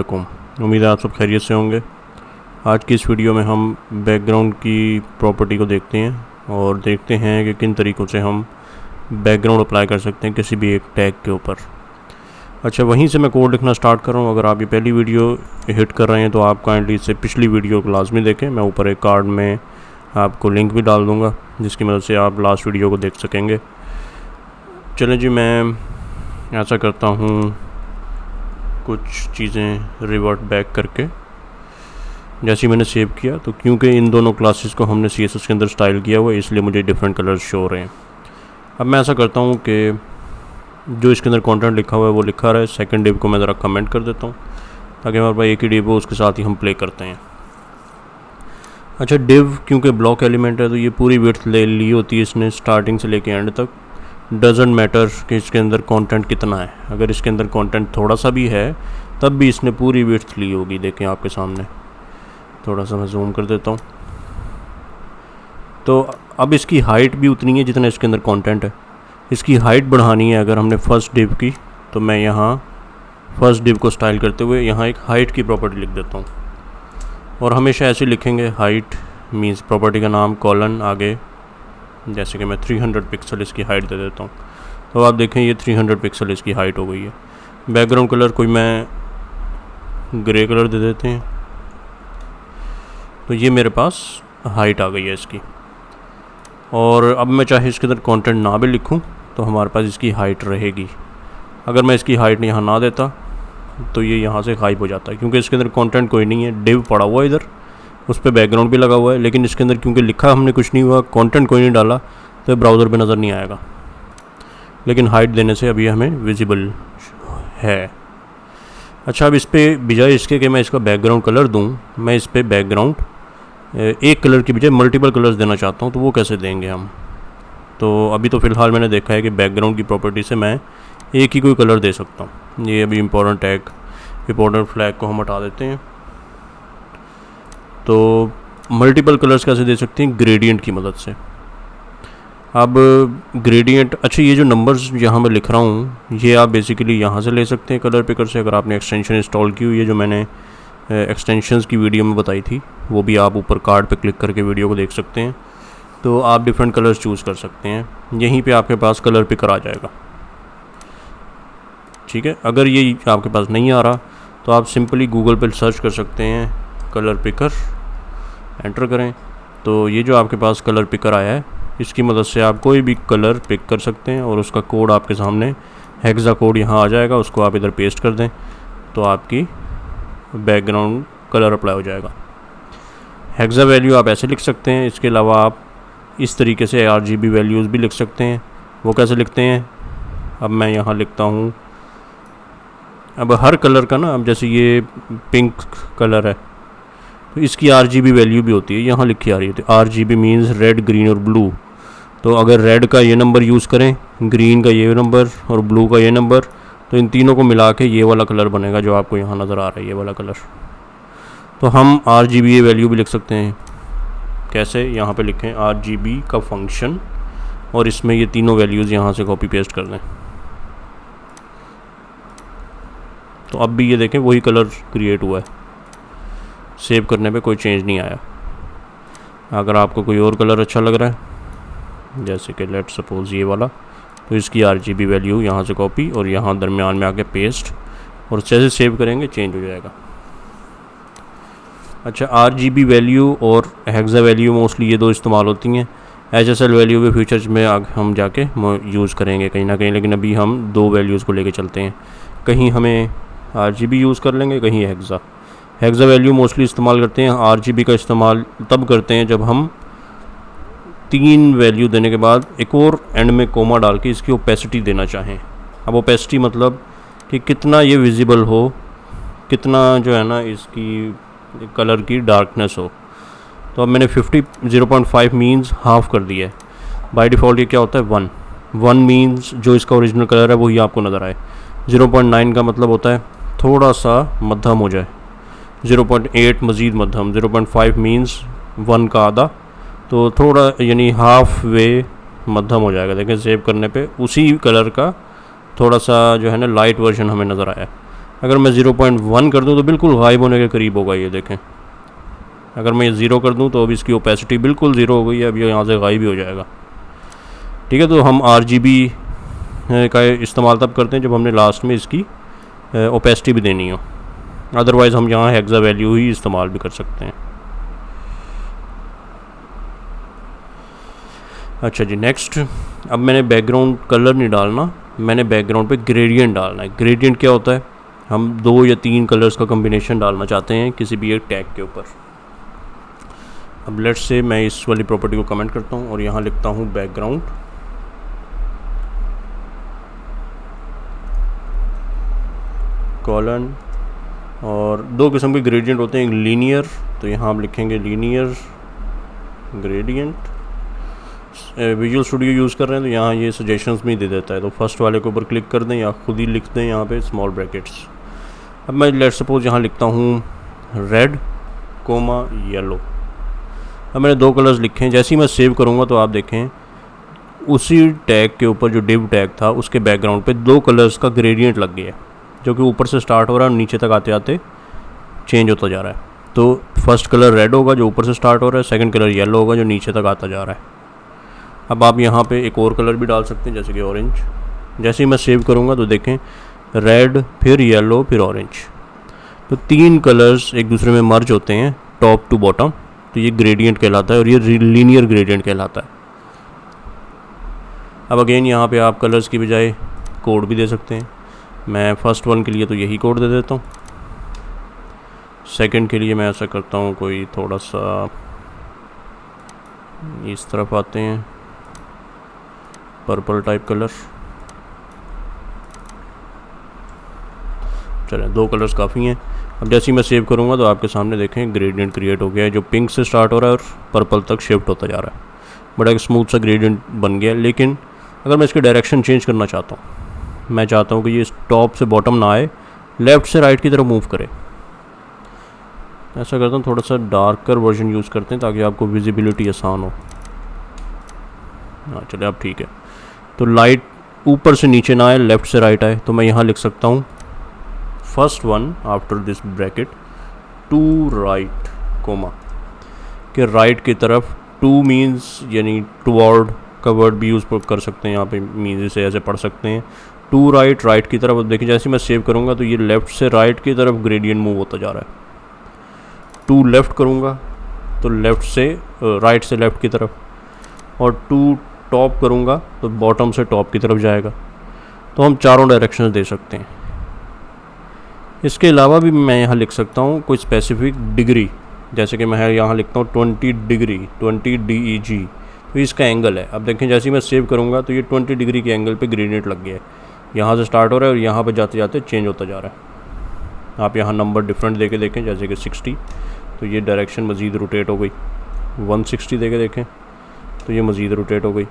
उम्मीद है आप सब खैरियत से होंगे। आज की इस वीडियो में हम बैकग्राउंड की प्रॉपर्टी को देखते हैं और देखते हैं कि किन तरीक़ों से हम बैकग्राउंड अप्लाई कर सकते हैं किसी भी एक टैग के ऊपर। अच्छा, वहीं से मैं कोड लिखना स्टार्ट कर रहा हूँ। अगर आप ये पहली वीडियो हिट कर रहे हैं तो आप काइंडली इससे पिछली वीडियो को लाजमी देखें। मैं ऊपर एक कार्ड में आपको लिंक भी डाल दूँगा जिसकी मदद से आप लास्ट वीडियो को देख सकेंगे। चलें जी, मैं ऐसा करता हूँ, कुछ चीज़ें रिवर्ट बैक करके जैसे मैंने सेव किया, तो क्योंकि इन दोनों क्लासेस को हमने CSS के अंदर स्टाइल किया हुआ है इसलिए मुझे डिफरेंट कलर्स शो हो रहे हैं। अब मैं ऐसा करता हूँ कि जो इसके अंदर कंटेंट लिखा हुआ है वो लिखा रहा है। सेकंड डिव को मैं ज़रा कमेंट कर देता हूँ ताकि हमारे पास एक ही डिव हो, उसके साथ ही हम प्ले करते हैं। अच्छा, डिव क्योंकि ब्लॉक एलिमेंट है तो ये पूरी विड्थ ले ली होती है इसने स्टार्टिंग से लेके एंड तक। डजेंट मैटर कि इसके अंदर कंटेंट कितना है, अगर इसके अंदर कंटेंट थोड़ा सा भी है तब भी इसने पूरी विड्थ ली होगी। देखें आपके सामने, थोड़ा सा मैं जूम कर देता हूँ। तो अब इसकी हाइट भी उतनी है जितना इसके अंदर कंटेंट है। इसकी हाइट बढ़ानी है अगर हमने फर्स्ट डिव की, तो मैं यहाँ फर्स्ट डिव को स्टाइल करते हुए यहाँ एक हाइट की प्रॉपर्टी लिख देता हूँ। और हमेशा ऐसे लिखेंगे, हाइट मीन्स प्रॉपर्टी का नाम कॉलन आगे, जैसे कि मैं 300 पिक्सल इसकी हाइट दे देता हूँ। तो आप देखें ये 300 पिक्सल इसकी हाइट हो गई है। बैकग्राउंड कलर कोई मैं ग्रे कलर दे देते हैं, तो ये मेरे पास हाइट आ गई है इसकी। और अब मैं चाहे इसके अंदर कंटेंट ना भी लिखूं तो हमारे पास इसकी हाइट रहेगी। अगर मैं इसकी हाइट यहाँ ना देता तो ये यहाँ से गायब हो जाता है क्योंकि इसके अंदर कंटेंट कोई नहीं है। डिव पड़ा हुआ है इधर, उस पर बैकग्राउंड भी लगा हुआ है, लेकिन इसके अंदर क्योंकि लिखा हमने कुछ नहीं हुआ, कंटेंट कोई नहीं डाला, तो ब्राउज़र पे नज़र नहीं आएगा। लेकिन हाइट देने से अभी हमें विजिबल है। अच्छा, अब इस पर बजाय इसके कि मैं इसका बैकग्राउंड कलर दूं, मैं इस पर बैकग्राउंड एक कलर की बजाय मल्टीपल कलर्स देना चाहता हूं। तो वो कैसे देंगे हम? तो अभी तो फ़िलहाल मैंने देखा है कि बैकग्राउंड की प्रॉपर्टी से मैं एक ही कोई कलर दे सकता हूँ। ये अभी इंपॉर्टेंट टैग, इंपॉर्टेंट फ्लैग को हम हटा देते हैं। तो मल्टीपल कलर्स कैसे दे सकते हैं? ग्रेडियंट की मदद से। अब ग्रेडियंट, अच्छा ये जो नंबर्स यहाँ मैं लिख रहा हूँ ये आप बेसिकली यहाँ से ले सकते हैं कलर पिकर से। अगर आपने एक्सटेंशन इंस्टॉल की हुई है, जो मैंने एक्सटेंशंस की वीडियो में बताई थी, वो भी आप ऊपर कार्ड पे क्लिक करके वीडियो को देख सकते हैं। तो आप डिफरेंट कलर्स चूज़ कर सकते हैं, यहीं पे आपके पास कलर पिकर आ जाएगा। ठीक है, अगर ये आपके पास नहीं आ रहा तो आप सिंपली गूगल पर सर्च कर सकते हैं कलर पिकर, एंटर करें तो ये जो आपके पास कलर पिकर आया है इसकी मदद से आप कोई भी कलर पिक कर सकते हैं और उसका कोड आपके सामने हेक्सा कोड यहाँ आ जाएगा। उसको आप इधर पेस्ट कर दें तो आपकी बैकग्राउंड कलर अप्लाई हो जाएगा। हेक्सा वैल्यू आप ऐसे लिख सकते हैं। इसके अलावा आप इस तरीके से RGB वैल्यूज़ भी लिख सकते हैं। वो कैसे लिखते हैं? अब मैं यहाँ लिखता हूँ, अब हर कलर का ना, अब जैसे ये पिंक कलर है तो इसकी RGB वैल्यू भी होती है, यहाँ लिखी आ रही है। तो RGB मीन्स रेड, ग्रीन और ब्लू। तो अगर रेड का ये नंबर यूज़ करें, ग्रीन का ये नंबर और ब्लू का ये नंबर, तो इन तीनों को मिला के ये वाला कलर बनेगा जो आपको यहाँ नज़र आ रहा है, ये वाला कलर। तो हम RGB वैल्यू भी लिख सकते हैं। कैसे? यहाँ पे लिखें RGB का फंक्शन और इसमें ये तीनों वैल्यूज़ यहाँ से कॉपी पेस्ट कर दें। तो अब भी ये देखें वही कलर क्रिएट हुआ है, सेव करने पे कोई चेंज नहीं आया। अगर आपको कोई और कलर अच्छा लग रहा है, जैसे कि लेट सपोज ये वाला, तो इसकी RGB वैल्यू यहाँ से कॉपी और यहाँ दरमियान में आके पेस्ट, और जैसे सेव करेंगे चेंज हो जाएगा। अच्छा, RGB वैल्यू और हेक्सा वैल्यू मोस्टली ये दो इस्तेमाल होती हैं। HSL वैल्यू भी फ्यूचर्स में हम जाके यूज़ करेंगे कहीं ना कहीं, लेकिन अभी हम दो वैल्यूज़ को लेके चलते हैं। कहीं हमें RGB यूज़ कर लेंगे, कहीं हेक्सा। हेक्सा वैल्यू मोस्टली इस्तेमाल करते हैं। RGB का इस्तेमाल तब करते हैं जब हम 3 वैल्यू देने के बाद एक और एंड में कोमा डाल के इसकी ओपेसिटी देना चाहें। अब ओपेसिटी मतलब कि कितना ये विजिबल हो, कितना जो है ना इसकी कलर की डार्कनेस हो। तो अब मैंने 0.5 मीन्स हाफ कर दिया है। बाय डिफ़ॉल्ट ये क्या होता है? 1 मीन्स जो इसका ओरिजिनल कलर है वही आपको नज़र आए। 0.9 का मतलब होता है थोड़ा सा मध्यम हो जाए, 0.8 मज़ीद मध्यम, 0.5 मीन्स 1 का आधा, तो थोड़ा यानी हाफ वे मध्यम हो जाएगा। देखें सेव करने पे उसी कलर का थोड़ा सा जो है ना लाइट वर्जन हमें नज़र आया। अगर मैं 0.1 कर दूं तो बिल्कुल गायब होने के करीब होगा, ये देखें। अगर मैं 0 कर दूं तो अब इसकी ओपेसिटी बिल्कुल 0 हो गई है, अब ये यहाँ से गायब ही हो जाएगा। ठीक है, तो हम RGB का इस्तेमाल तब करते हैं जब हमने लास्ट में इसकी ओपेसिटी भी देनी हो, अदरवाइज़ हम यहाँ हेक्सा वैल्यू ही इस्तेमाल भी कर सकते हैं। अच्छा जी, नेक्स्ट, अब मैंने बैकग्राउंड कलर नहीं डालना, मैंने बैकग्राउंड पे ग्रेडियंट डालना है। ग्रेडियंट क्या होता है? हम 2 या 3 कलर्स का कम्बिनेशन डालना चाहते हैं किसी भी एक टैग के ऊपर। अब लेट्स से मैं इस वाली प्रॉपर्टी को कमेंट करता हूँ और यहाँ लिखता हूँ बैकग्राउंड कॉलन, और 2 किस्म के ग्रेडियंट होते हैं, एक लीनियर, तो यहाँ हम लिखेंगे linear gradient. Visual studio use कर रहे हैं तो यहाँ ये सजेशंस में दे देता है, तो फर्स्ट वाले के ऊपर क्लिक कर दें या खुद ही लिख दें यहाँ पे स्मॉल ब्रैकेट्स। अब मैं लेट्स सपोज यहाँ लिखता हूँ रेड कोमा येलो। अब मैंने 2 कलर्स लिखे हैं, जैसे ही मैं सेव करूँगा तो आप देखें उसी टैग के ऊपर जो डिव टैग था उसके बैकग्राउंड पे 2 कलर्स का ग्रेडियंट लग गया, जो कि ऊपर से स्टार्ट हो रहा है और नीचे तक आते आते चेंज होता जा रहा है। तो फर्स्ट कलर रेड होगा जो ऊपर से स्टार्ट हो रहा है, सेकंड कलर येलो होगा जो नीचे तक आता जा रहा है। अब आप यहाँ पे एक और कलर भी डाल सकते हैं, जैसे कि ऑरेंज। जैसे ही मैं सेव करूँगा तो देखें रेड, फिर येलो, फिर ऑरेंज, तो 3 कलर्स एक दूसरे में मर्ज होते हैं टॉप टू बॉटम, तो ये ग्रेडियंट कहलाता है और ये लीनियर ग्रेडियंट कहलाता है। अब अगेन यहाँ पे आप कलर्स की बजाय कोड भी दे सकते हैं। मैं फर्स्ट वन के लिए तो यही कोड दे देता हूँ, सेकंड के लिए मैं ऐसा करता हूँ कोई थोड़ा सा इस तरफ आते हैं, पर्पल टाइप कलर। चलें, 2 कलर्स काफ़ी हैं। अब जैसे ही मैं सेव करूँगा तो आपके सामने देखें ग्रेडियंट क्रिएट हो गया है, जो पिंक से स्टार्ट हो रहा है और पर्पल तक शिफ्ट होता जा रहा है। बड़ा एक स्मूथ सा ग्रेडियंट बन गया। लेकिन अगर मैं इसकी डायरेक्शन चेंज करना चाहता हूँ, मैं चाहता हूँ कि ये टॉप से बॉटम ना आए, लेफ़्ट से राइट की तरफ मूव करे, ऐसा करता हूँ, थोड़ा सा डार्कर वर्जन यूज़ करते हैं ताकि आपको विजिबिलिटी आसान हो। हाँ चले, अब ठीक है। तो लाइट ऊपर से नीचे ना आए, लेफ़्ट से राइट आए, तो मैं यहाँ लिख सकता हूँ first one after this bracket to right comma, कि राइट की तरफ, टू मीन्स यानी टुवर्ड का वर्ड भी यूज़ कर सकते हैं यहाँ पे, मीन्स इसे ऐसे पढ़ सकते हैं टू राइट, राइट की तरफ। अब देखिए जैसे मैं सेव करूँगा तो ये लेफ़्ट से राइट की तरफ ग्रेडियंट मूव होता जा रहा है। टू लेफ़्ट करूँगा तो लेफ़्ट से राइट से लेफ़्ट की तरफ, और टू टॉप करूँगा तो बॉटम से टॉप की तरफ जाएगा। तो हम चारों डायरेक्शंस दे सकते हैं। इसके अलावा भी मैं यहाँ लिख सकता हूँ कोई स्पेसिफिक डिग्री, जैसे कि मैं यहाँ लिखता हूँ 20 डिग्री, 20 DEG, तो इसका एंगल है। अब देखें जैसे ही मैं सेव करूँगा तो ये 20 डिग्री के एंगल पे ग्रेडियंट लग गया है, यहाँ से स्टार्ट हो रहा है और यहाँ पे जाते जाते चेंज होता जा रहा है। आप यहाँ नंबर डिफरेंट दे के देखें, जैसे कि 60, तो ये डायरेक्शन मज़ीद रोटेट हो गई। 160 दे के देखें तो ये मज़ीद रोटेट हो गई।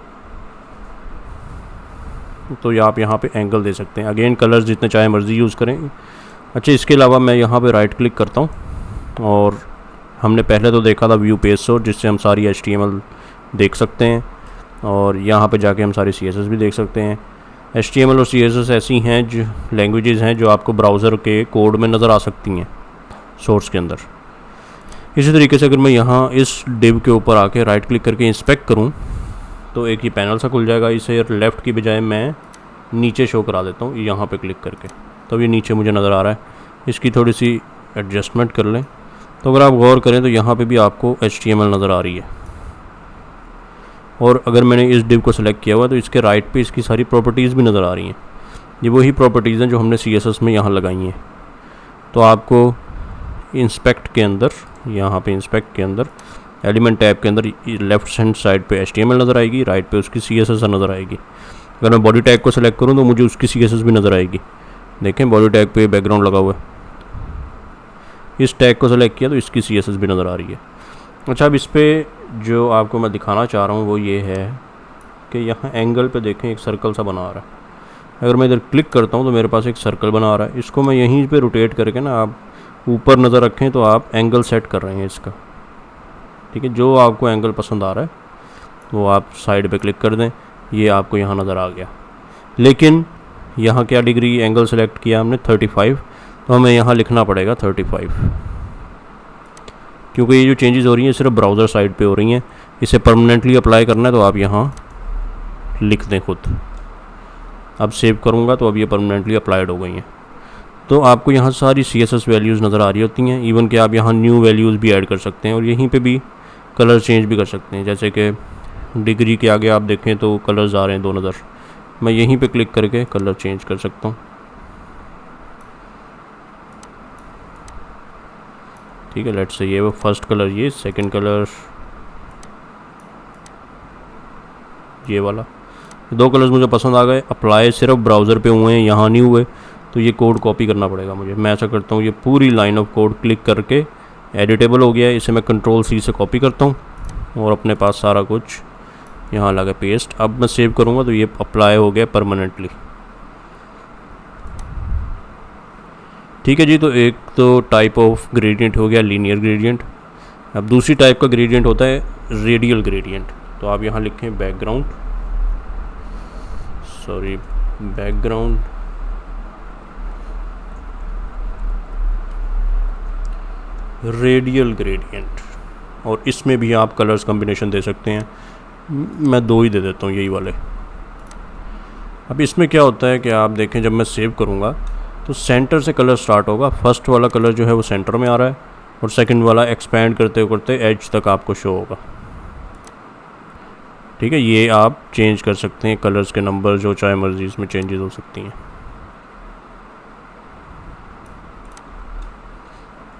तो आप यहाँ पे एंगल दे सकते हैं। अगेन कलर्स जितने चाहे मर्ज़ी यूज़ करें। अच्छा, इसके अलावा मैं यहाँ पे राइट क्लिक करता हूँ और हमने पहले तो देखा था व्यू पेज सोर्स, जिससे हम सारी HTML देख सकते हैं और यहाँ पे जाके हम सारी CSS भी देख सकते हैं। HTML और CSS ऐसी हैं जो लैंग्वेजेस हैं जो आपको ब्राउज़र के कोड में नज़र आ सकती हैं सोर्स के अंदर। इसी तरीके से अगर मैं यहाँ इस डिव के ऊपर आके राइट क्लिक करके इंस्पेक्ट करूँ तो एक ही पैनल सा खुल जाएगा। इसे लेफ़्ट की बजाय मैं नीचे शो करा देता हूँ यहाँ पे क्लिक करके, तब ये नीचे मुझे नज़र आ रहा है। इसकी थोड़ी सी एडजस्टमेंट कर लें तो अगर आप गौर करें तो यहाँ पे भी आपको HTML नज़र आ रही है। और अगर मैंने इस डिव को सिलेक्ट किया हुआ तो इसके राइट पे इसकी सारी प्रॉपर्टीज़ भी नज़र आ रही हैं। ये वही प्रॉपर्टीज़ हैं जो हमने CSS में यहाँ लगाई हैं। तो आपको इंस्पेक्ट के अंदर, यहाँ पे इंस्पेक्ट के अंदर एलिमेंट टैब के अंदर लेफ़्ट हैंड साइड पे HTML नज़र आएगी, राइट पे उसकी CSS नज़र आएगी। अगर मैं बॉडी टैग को सिलेक्ट करूँ तो मुझे उसकी CSS भी नज़र आएगी। देखें बॉडी टैग पे बैकग्राउंड लगा हुआ है, इस टैग को सिलेक्ट किया तो इसकी CSS भी नज़र आ रही है। अच्छा, अब इस पर जो आपको मैं दिखाना चाह रहा हूँ वो ये है कि यहाँ एंगल पे देखें एक सर्कल सा बना आ रहा है। अगर मैं इधर क्लिक करता हूँ तो मेरे पास एक सर्कल बना आ रहा है। इसको मैं यहीं पे रोटेट करके ना, आप ऊपर नज़र रखें तो आप एंगल सेट कर रहे हैं इसका। ठीक है, जो आपको एंगल पसंद आ रहा है वो आप साइड पे क्लिक कर दें, ये आपको यहाँ नज़र आ गया। लेकिन यहाँ क्या डिग्री एंगल सेलेक्ट किया हमने 35, तो हमें यहाँ लिखना पड़ेगा 35, क्योंकि ये जो चेंजेस हो रही हैं सिर्फ ब्राउज़र साइड पे हो रही हैं। इसे परमानेंटली अप्लाई करना है तो आप यहाँ लिख दें खुद। अब सेव करूँगा तो अब ये परमानेंटली अप्लाइड हो गई हैं। तो आपको यहाँ सारी CSS वैल्यूज़ नज़र आ रही होती हैं। इवन कि आप यहाँ न्यू वैल्यूज़ भी ऐड कर सकते हैं और यहीं पे भी कलर चेंज भी कर सकते हैं। जैसे कि डिग्री के आगे आप देखें तो कलर्स आ रहे हैं 2 नज़र। मैं यहीं पे क्लिक करके कलर चेंज कर सकता हूँ। ठीक है, लेट्स से ये वो फर्स्ट कलर, ये सेकंड कलर ये वाला। 2 कलर्स मुझे पसंद आ गए। अप्लाई सिर्फ ब्राउज़र पे हुए हैं, यहाँ नहीं हुए, तो ये कोड कॉपी करना पड़ेगा मुझे। मैं ऐसा करता हूँ, ये पूरी लाइन ऑफ कोड क्लिक करके एडिटेबल हो गया है, इसे मैं Ctrl+C से कॉपी करता हूँ और अपने पास सारा कुछ यहाँ लगा पेस्ट। अब मैं सेव करूँगा तो ये अप्लाई हो गया परमानेंटली। ठीक है जी, तो एक तो टाइप ऑफ ग्रेडियंट हो गया लीनियर ग्रेडियंट। अब दूसरी टाइप का ग्रेडियंट होता है रेडियल ग्रेडियंट। तो आप यहाँ लिखें बैकग्राउंड रेडियल ग्रेडियंट, और इसमें भी आप कलर्स कॉम्बिनेशन दे सकते हैं। मैं 2 ही दे देता हूँ, यही वाले। अब इसमें क्या होता है कि आप देखें, जब मैं सेव करूँगा तो सेंटर से कलर स्टार्ट होगा। फर्स्ट वाला कलर जो है वो सेंटर में आ रहा है और सेकंड वाला एक्सपैंड करते करते एज तक आपको शो होगा। ठीक है, ये आप चेंज कर सकते हैं कलर्स के नंबर जो चाहे मर्जी, इसमें चेंजेस हो सकती हैं।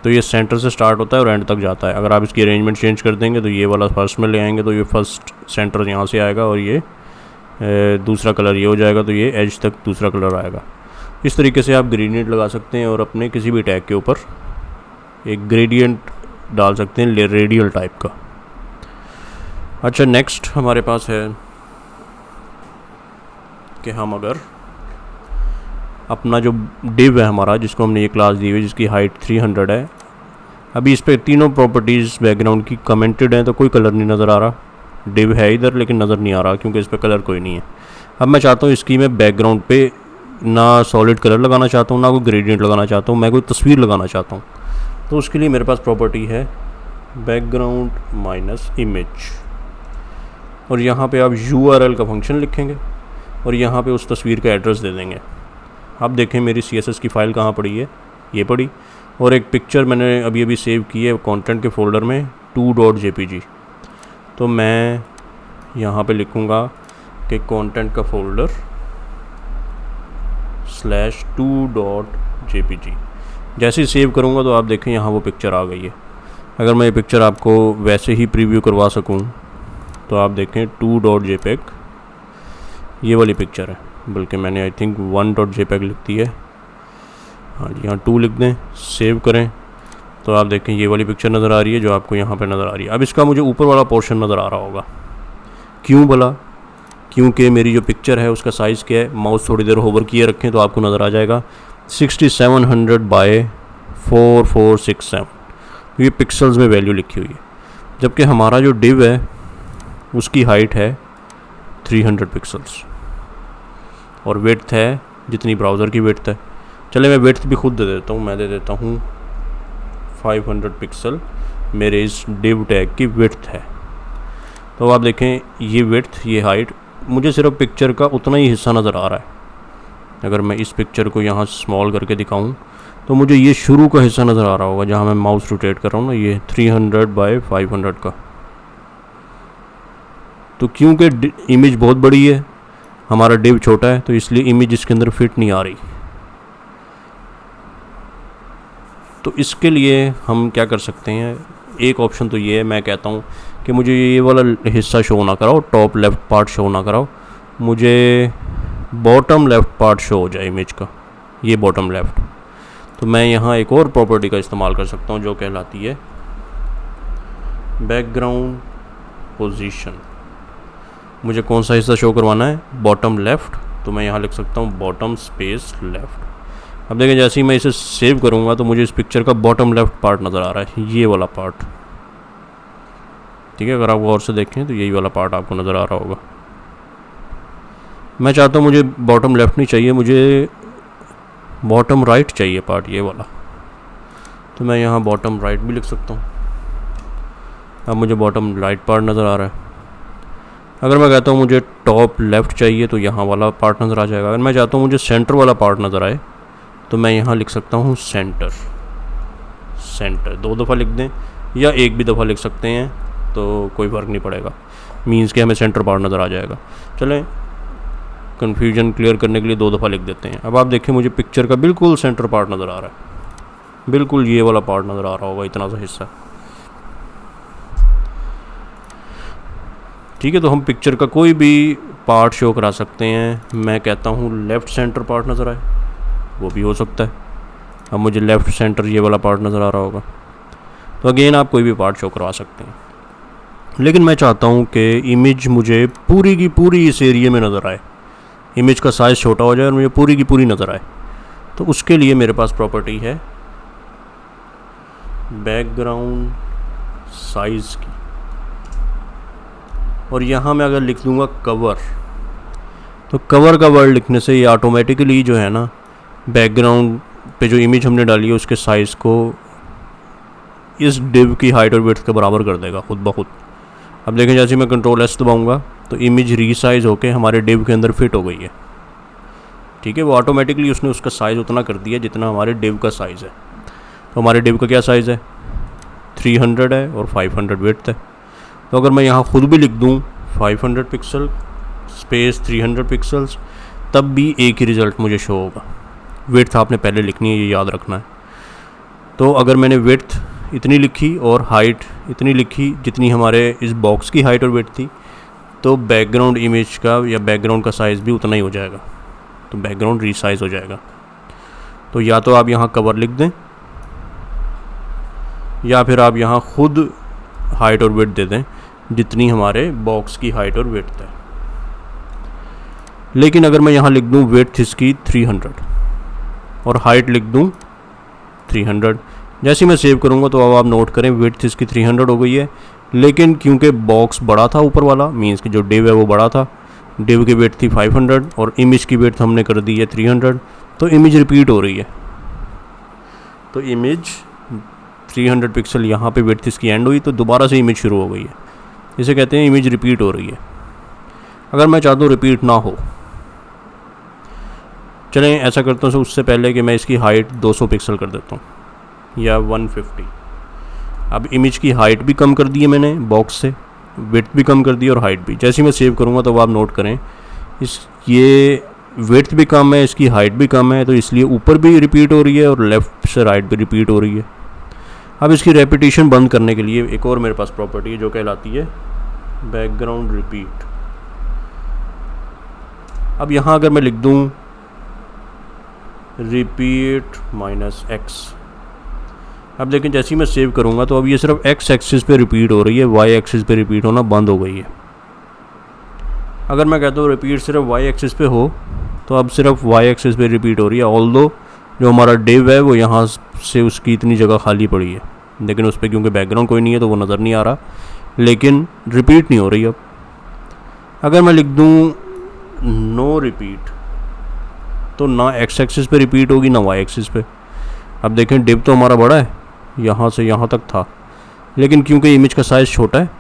तो ये सेंटर से स्टार्ट होता है और एंड तक जाता है। अगर आप इसकी अरेंजमेंट चेंज कर देंगे तो ये वाला फर्स्ट में ले आएंगे तो ये फर्स्ट सेंटर यहाँ से आएगा और ये दूसरा कलर ये हो जाएगा, तो ये एज तक दूसरा कलर आएगा। इस तरीके से आप ग्रेडियंट लगा सकते हैं और अपने किसी भी टैग के ऊपर एक ग्रेडियंट डाल सकते हैं रेडियल टाइप का। अच्छा, नेक्स्ट हमारे पास है कि हम अगर अपना जो डिव है हमारा, जिसको हमने ये क्लास दी हुई है, जिसकी हाइट 300 है, अभी इस पर तीनों प्रॉपर्टीज़ बैकग्राउंड की कमेंटेड हैं तो कोई कलर नहीं नज़र आ रहा। डिव है इधर लेकिन नज़र नहीं आ रहा क्योंकि इस पर कलर कोई नहीं है। अब मैं चाहता हूँ इसकी मैं बैकग्राउंड पे ना सॉलिड कलर लगाना चाहता हूँ, ना कोई ग्रेडियंट लगाना चाहता हूँ, मैं कोई तस्वीर लगाना चाहता हूँ। तो उसके लिए मेरे पास प्रॉपर्टी है बैकग्राउंड माइनस इमेज, और यहाँ पे आप URL का फंक्शन लिखेंगे और यहाँ पे उस तस्वीर का एड्रेस दे देंगे। आप देखें मेरी CSS की फ़ाइल कहाँ पड़ी है, ये पड़ी, और एक पिक्चर मैंने अभी अभी सेव की है कंटेंट के फोल्डर में 2.jpg। तो मैं यहाँ पे लिखूँगा कि कंटेंट का फोल्डर /2.jpg। जैसे ही सेव करूँगा तो आप देखें यहाँ वो पिक्चर आ गई है। अगर मैं ये पिक्चर आपको वैसे ही प्रीव्यू करवा सकूँ तो आप देखें 2.jpg ये वाली पिक्चर है, बल्कि मैंने आई थिंक 1.jpg लिख दी है। हाँ जी, यहाँ 2 लिख दें, सेव करें तो आप देखें ये वाली पिक्चर नज़र आ रही है जो आपको यहाँ पे नज़र आ रही है। अब इसका मुझे ऊपर वाला पोर्शन नज़र आ रहा होगा, क्यों भला? क्योंकि मेरी जो पिक्चर है उसका साइज़ क्या है, माउस थोड़ी देर होवर किए रखें तो आपको नज़र आ जाएगा 6700 बाय 4467। तो ये पिक्सल्स में वैल्यू लिखी हुई है, जबकि हमारा जो डिव है उसकी हाइट है 300 पिक्सल्स और विड्थ है जितनी ब्राउज़र की विड्थ है। चले मैं विड्थ भी खुद दे देता हूँ, मैं दे देता हूँ 500 पिक्सल मेरे इस डिव टैग की विड्थ है। तो आप देखें ये विड्थ, ये हाइट, मुझे सिर्फ पिक्चर का उतना ही हिस्सा नज़र आ रहा है। अगर मैं इस पिक्चर को यहाँ स्मॉल करके दिखाऊँ तो मुझे ये शुरू का हिस्सा नज़र आ रहा होगा जहाँ मैं माउस रोटेट कर रहा हूँ ना, ये 300 बाय 500 का। तो क्योंकि इमेज बहुत बड़ी है, हमारा डिव छोटा है, तो इसलिए इमेज इसके अंदर फिट नहीं आ रही। तो इसके लिए हम क्या कर सकते हैं, एक ऑप्शन तो ये है, मैं कहता हूँ कि मुझे ये वाला हिस्सा शो ना कराओ, टॉप लेफ़्ट पार्ट शो ना कराओ, मुझे बॉटम लेफ़्ट पार्ट शो हो जाए इमेज का, ये बॉटम लेफ़्ट। तो मैं यहाँ एक और प्रॉपर्टी का इस्तेमाल कर सकता हूँ जो कहलाती है बैकग्राउंड पोजीशन। मुझे कौन सा हिस्सा शो करवाना है, बॉटम लेफ़्ट, तो मैं यहाँ लिख सकता हूँ बॉटम स्पेस लेफ़्ट। अब देखें जैसे ही मैं इसे सेव करूँगा तो मुझे इस पिक्चर का बॉटम लेफ़्ट पार्ट नज़र आ रहा है, ये वाला पार्ट। ठीक है, अगर आप गौर से देखें तो यही वाला पार्ट आपको नज़र आ रहा होगा। मैं चाहता हूँ मुझे बॉटम लेफ़्ट नहीं चाहिए, मुझे बॉटम राइट चाहिए पार्ट ये वाला, तो मैं यहाँ बॉटम राइट भी लिख सकता हूँ। अब मुझे बॉटम राइट पार्ट नज़र आ रहा है। अगर मैं कहता हूँ मुझे टॉप लेफ़्ट चाहिए तो यहाँ वाला पार्ट नज़र आ जाएगा। अगर मैं चाहता हूँ मुझे सेंटर वाला पार्ट नज़र आए तो मैं यहाँ लिख सकता हूँ सेंटर। सेंटर 2 दफ़ा लिख दें या एक भी दफ़ा लिख सकते हैं तो कोई फ़र्क नहीं पड़ेगा, मीन्स कि हमें सेंटर पार्ट नज़र आ जाएगा। चलें कन्फ्यूजन क्लियर करने के लिए 2 दफ़ा लिख देते हैं। अब आप देखें मुझे पिक्चर का बिल्कुल सेंटर पार्ट नज़र आ रहा है, बिल्कुल ये वाला पार्ट नज़र आ रहा होगा, इतना सा हिस्सा। ठीक है, तो हम पिक्चर का कोई भी पार्ट शो करा सकते हैं। मैं कहता हूँ लेफ़्ट सेंटर पार्ट नज़र आए, वो भी हो सकता है। अब मुझे लेफ़्ट सेंटर ये वाला पार्ट नज़र आ रहा होगा, तो अगेन आप कोई भी पार्ट शो करवा सकते हैं। लेकिन मैं चाहता हूँ कि इमेज मुझे पूरी की पूरी इस एरिया में नज़र आए, इमेज का साइज़ छोटा हो जाए और मुझे पूरी की पूरी नज़र आए। तो उसके लिए मेरे पास प्रॉपर्टी है बैकग्राउंड साइज़ की, और यहाँ मैं अगर लिख दूँगा कवर, तो कवर का वर्ड लिखने से ये ऑटोमेटिकली जो है ना बैकग्राउंड पे जो इमेज हमने डाली है उसके साइज़ को इस डिव की हाइट और विड्थ के बराबर कर देगा खुद ब खुद। अब देखें जैसे मैं कंट्रोल एस दबाऊँगा तो इमेज रीसाइज होके हमारे डिव के अंदर फिट हो गई है। ठीक है, वो ऑटोमेटिकली उसने उसका साइज़ उतना कर दिया जितना हमारे डिव का साइज़ है। तो हमारे डिव का क्या साइज़ है, 300 है और 500 विड्थ है। तो अगर मैं यहाँ खुद भी लिख दूँ 500 पिक्सल स्पेस 300 पिक्सल्स, तब भी एक ही रिज़ल्ट मुझे शो होगा। विड्थ आपने पहले लिखनी है, ये याद रखना है। तो अगर मैंने विड्थ इतनी लिखी और हाइट इतनी लिखी जितनी हमारे इस बॉक्स की हाइट और विड्थ थी, तो बैकग्राउंड इमेज का या बैकग्राउंड का साइज़ भी उतना ही हो जाएगा, तो बैकग्राउंड रीसाइज हो जाएगा। तो या तो आप यहाँ कवर लिख दें या फिर आप यहाँ खुद हाइट और विड्थ दे दें जितनी हमारे बॉक्स की हाइट और विड्थ है। लेकिन अगर मैं यहाँ लिख दूँ विड्थ इसकी 300 और हाइट लिख दूँ 300, जैसे मैं सेव करूँगा तो अब आप नोट करें विड्थ इसकी 300 हो गई है। लेकिन क्योंकि बॉक्स बड़ा था ऊपर वाला, मीन्स कि जो डिव है वो बड़ा था, डिव की विड्थ थी 500 और इमेज की विड्थ हमने कर दी है 300, तो इमेज रिपीट हो रही है। तो इमेज 300 पिक्सल यहाँ पे विड्थ इसकी एंड हुई तो दोबारा से इमेज शुरू हो गई है। इसे कहते हैं इमेज रिपीट हो रही है। अगर मैं चाहता हूँ रिपीट ना हो, चलें ऐसा करता हूँ उससे पहले कि मैं इसकी हाइट 200 पिक्सल कर देता हूँ या 150। अब इमेज की हाइट भी कम कर दी है मैंने बॉक्स से, विड्थ भी कम कर दी और हाइट भी। जैसे ही मैं सेव करूँगा तो आप नोट करें ये विड्थ भी कम है, इसकी हाइट भी कम है, तो इसलिए ऊपर भी रिपीट हो रही है और लेफ़्ट से राइट भी रिपीट हो रही है। अब इसकी रेपिटेशन बंद करने के लिए एक और मेरे पास प्रॉपर्टी है जो कहलाती है बैकग्राउंड रिपीट। अब यहाँ अगर मैं लिख दूँ रिपीट -x, अब देखें जैसे ही मैं सेव करूँगा तो अब ये सिर्फ x एक्सिस पे रिपीट हो रही है, y एक्सिस पे रिपीट होना बंद हो गई है। अगर मैं कहता हूँ रिपीट सिर्फ y एक्सिस पे हो तो अब सिर्फ y एक्सिस पे रिपीट हो रही है। ऑल्दो जो हमारा डिव है वो यहाँ से उसकी इतनी जगह खाली पड़ी है, लेकिन उस पर क्योंकि बैकग्राउंड कोई नहीं है तो वो नज़र नहीं आ रहा, लेकिन रिपीट नहीं हो रही। अब अगर मैं लिख दूँ नो रिपीट तो ना x एक्सिस पे रिपीट होगी ना y एक्सिस पे। अब देखें डिव तो हमारा बड़ा है, यहाँ से यहाँ तक था, लेकिन क्योंकि इमेज का साइज़ छोटा है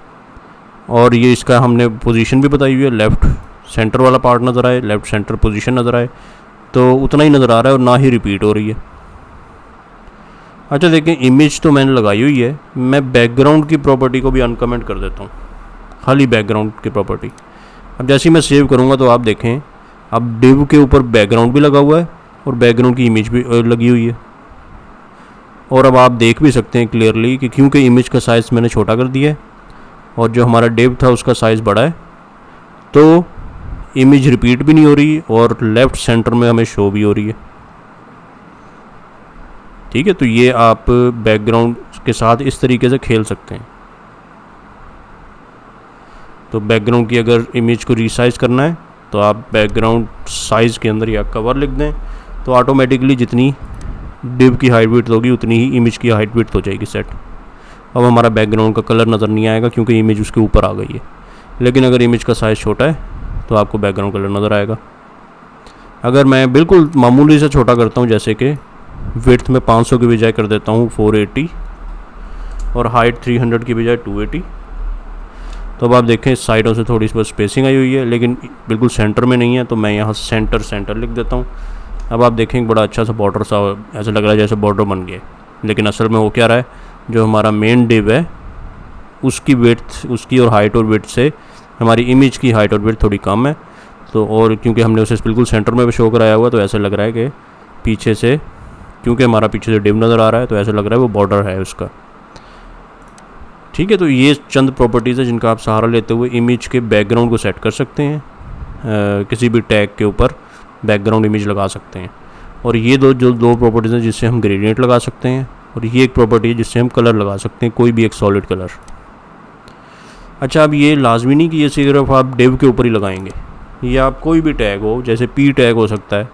और ये इसका हमने पोजीशन भी बताई हुई है, लेफ़्ट सेंटर वाला पार्ट नज़र आए, लेफ़्ट सेंटर पोजीशन नज़र आए, तो उतना ही नज़र आ रहा है और ना ही रिपीट हो रही है। अच्छा देखें इमेज तो मैंने लगाई हुई है, मैं बैकग्राउंड की प्रॉपर्टी को भी अनकमेंट कर देता हूँ, खाली बैकग्राउंड की प्रॉपर्टी। अब जैसे ही मैं सेव करूँगा तो आप देखें अब डिव के ऊपर बैकग्राउंड भी लगा हुआ है और बैकग्राउंड की इमेज भी लगी हुई है। और अब आप देख भी सकते हैं क्लियरली कि क्योंकि इमेज का साइज़ मैंने छोटा कर दिया है और जो हमारा डिव था उसका साइज़ बड़ा है, तो इमेज रिपीट भी नहीं हो रही और लेफ़्ट सेंटर में हमें शो भी हो रही है। ठीक है, तो ये आप बैकग्राउंड के साथ इस तरीके से खेल सकते हैं। तो बैकग्राउंड की अगर इमेज को रीसाइज करना है तो आप बैकग्राउंड साइज़ के अंदर या कवर लिख दें, तो ऑटोमेटिकली जितनी डिव की हाइट विड्थ होगी उतनी ही इमेज की हाइट विड्थ हो जाएगी सेट। अब हमारा बैकग्राउंड का कलर नज़र नहीं आएगा क्योंकि इमेज उसके ऊपर आ गई है, लेकिन अगर इमेज का साइज़ छोटा है तो आपको बैकग्राउंड कलर नज़र आएगा। अगर मैं बिल्कुल मामूली से छोटा करता हूँ, जैसे कि विड्थ में 500 की बजाय कर देता हूँ 480 और हाइट 300 की बजाय 280, तो अब आप देखें इस साइडों से थोड़ी सी बस स्पेसिंग आई हुई है, लेकिन बिल्कुल सेंटर में नहीं है, तो मैं यहाँ सेंटर लिख देता हूँ। अब आप देखें बड़ा अच्छा सा बॉर्डर सा, ऐसा लग रहा है जैसे बॉर्डर बन गया, लेकिन असल में वो क्या रहा है, जो हमारा मेन डिव है उसकी विड्थ, उसकी और हाइट और विड्थ से हमारी इमेज की हाइट और विड्थ थोड़ी कम है। तो और क्योंकि हमने उसे बिल्कुल सेंटर में भी शो कराया हुआ, तो ऐसा लग रहा है कि पीछे से, क्योंकि हमारा पीछे से डिव नज़र आ रहा है, तो ऐसा लग रहा है वो बॉर्डर है उसका। ठीक है, तो ये चंद प्रॉपर्टीज़ है जिनका आप सहारा लेते हुए इमेज के बैकग्राउंड को सेट कर सकते हैं। किसी भी टैग के ऊपर बैकग्राउंड इमेज लगा सकते हैं। और ये दो प्रॉपर्टीज़ हैं जिससे हम ग्रेडियंट लगा सकते हैं, और ये एक प्रॉपर्टी है जिससे हम कलर लगा सकते हैं, कोई भी एक सॉलिड कलर। अच्छा, अब ये लाजमी नहीं कि ये सिर्फ आप डिव के ऊपर ही लगाएंगे, ये आप कोई भी टैग हो, जैसे पी टैग हो सकता है,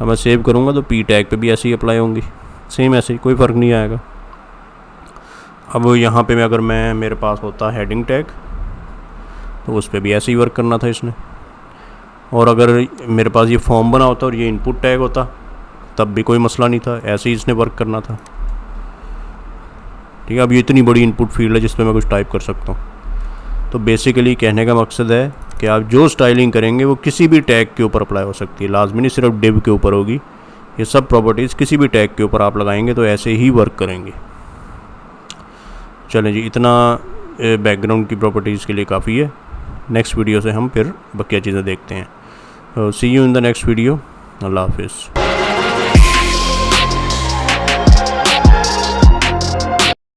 अब मैं सेव करूँगा तो पी टैग पे भी ऐसे ही अप्लाई होंगी, सेम ऐसे ही, कोई फ़र्क नहीं आएगा। अब यहाँ पे अगर मेरे पास होता हेडिंग टैग, तो उस पर भी ऐसे ही वर्क करना था इसने। और अगर मेरे पास ये फॉर्म बना होता और ये इनपुट टैग होता, तब भी कोई मसला नहीं था, ऐसे ही इसने वर्क करना था। ठीक है, अब ये इतनी बड़ी इनपुट फील्ड है जिस पर मैं कुछ टाइप कर सकता हूँ। तो बेसिकली कहने का मकसद है कि आप जो स्टाइलिंग करेंगे वो किसी भी टैग के ऊपर अप्लाई हो सकती है, लाजमी नहीं सिर्फ डिव के ऊपर होगी। ये सब प्रॉपर्टीज़ किसी भी टैग के ऊपर आप लगाएंगे तो ऐसे ही वर्क करेंगे। चलें जी, इतना बैकग्राउंड की प्रॉपर्टीज़ के लिए काफ़ी है। नेक्स्ट वीडियो से हम फिर बकिया चीज़ें देखते हैं। See you in the next video. अल्लाह हाफिज़।